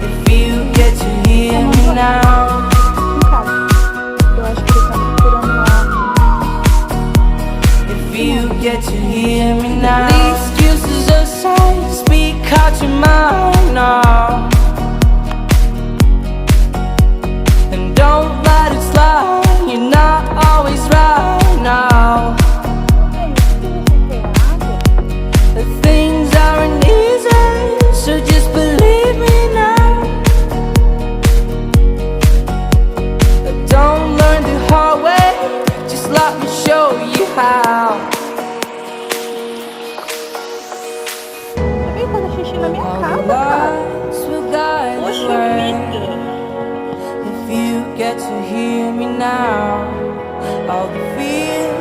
If you get to hear me now. Eu acho que ele tá procurando lá. If you get to hear me now. The excuses aside, speak out your mind now. And don't let it slide, you're not always right now. The things aren't easy, so just believe me now. Don't learn the hard way, just let me show you how. Alguém faz xixi na minha All casa, the cara. lights will guide the Poxa way. vida. If you get to hear me now, all the fears